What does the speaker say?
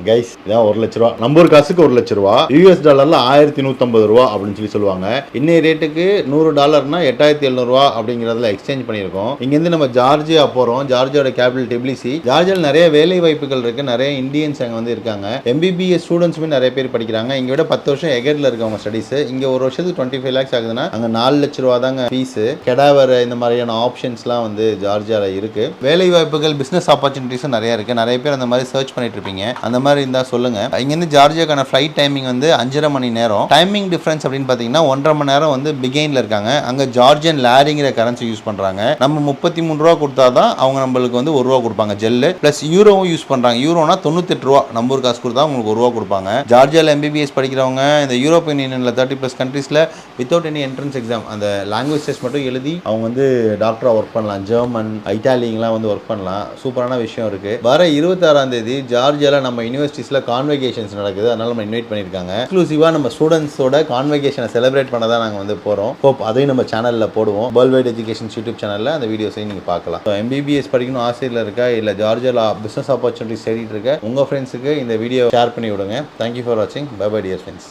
Guys இதான் 1,00,000 ரூபா, நம்ம ஒரு காசுக்கு 1,00,000 ரூபா, யூஎஸ் டாலர்ல 1150 ரூபா அப்படின்னு சொல்லுவாங்க. இன்னைய ரேட்டுக்கு $100 8,700 ரூபா அப்படிங்கறதுல எக்ஸ்சேஞ்ச் பண்ணியிருக்கோம். இங்கிருந்து நம்ம ஜார்ஜியா போறோம். ஜார்ஜியாவோட கேபிட்டல் டிபிலிசி. ஜார்ஜியாவில் நிறைய வேலை வாய்ப்புகள் இருக்கு, நிறைய இந்தியன்ஸ் அங்க வந்து இருக்காங்க. எம்பிபிஎஸ் ஸ்டூடெண்ட்ஸுமே நிறைய பேர் படிக்கிறாங்க. இங்க விட 10 வருஷம் எகர்ல இருக்கவங்க ஸ்டடிஸ். இங்க ஒரு வருஷத்துக்கு 25 lakhs ஆகுதுன்னா அங்க 4,00,000 ரூபா தாங்க ஃபீஸ். கெடாவர் இந்த மாதிரியான ஆப்ஷன்ஸ்லாம் வந்து ஜார்ஜியால இருக்கு. வேலை வாய்ப்புகள், பிசினஸ் ஆப்பர்ச்சுனிட்டிஸும் நிறைய இருக்கு. நிறைய பேர் அந்த மாதிரி சர்ச் பண்ணிட்டு இருப்பீங்க. அந்த மாதிரி இருந்தா சொல்லுங்க. இங்கிருந்து ஜார்ஜியாக்கான ஃபிளைட் டைமிங் வந்து 5.5 மணி நேரம். டைமிங் டிஃபரன்ஸ் அப்படின்னு பாத்தீங்கன்னா 1.5 மணி நேரம் வந்து பிகைன்ல இருக்காங்க. அங்க ஜார்ஜியன் லாரிங்கிற கரன்சி யூஸ் பண்றாங்க. நம்ம 33 ரூபா கொடுத்தாதான் அவங்க நம்மளுக்கு வந்து 1 ரூபா கொடுப்பாங்க ஜெல்லு. பிளஸ் யூரோவும் யூஸ் பண்றாங்க. யூரோனா 98 ரூபா, நம்ம ஊர் காசு கொடுத்தா உங்களுக்கு 1 ரூபா கொடுப்பாங்க. ஜார்ஜியால எம்பிபிஎஸ் படிக்கிறவங்க இந்த யூரோப்பியன் யூனியன்ல 30+ கண்ட்ரீஸ்ல வித்தவுட் எனி என்ட்ரன்ஸ் எக்ஸாம் அந்த லாங்குவேஜ் டெஸ்ட் மட்டும் எழுதி அவங்க வந்து டாக்டரா ஒர்க் பண்ணலாம். ஜெர்மன், இட்டாலியெல்லாம் வந்து ஒர்க் பண்ணலாம். சூப்பரான விஷயம் இருக்கு. வர 26ஆம் தேதி ஜார்ஜியால நம்ம யூனிவர்சிட்டிஸ்ல கான்வெகேஷன்ஸ் நடக்குது. அதனால நம்ம இன்வைட் பண்ணிருக்காங்க. எக்ஸ்க்ளூசிவா நம்ம ஸ்டூடெண்ட்ஸோட கான்வெகேஷனை செலிப்ரேட் பண்ண தான் நாங்க வந்து போறோம். ஹோப் அதையும் நம்ம சேனல்ல போடுவோம். வேர்ல்ட் வைட் எஜுகேஷன் யூடியூப் சேனல்ல அந்த வீடியோஸையும் நீங்க பார்க்கலாம். எம்பிபிஎஸ் படிக்கணும் ஆசையில் இருக்கா, இல்ல ஜார்ஜியால பிசினஸ் ஆப்பர்ச்சுனிட்டிஸ் தேடிட்டு இருக்க உங்க ஃப்ரெண்ட்ஸுக்கு இந்த வீடியோ ஷேர் பண்ணி விடுங்க. தேங்க்யூ ஃபார் வாட்சிங். Bye bye dear friends.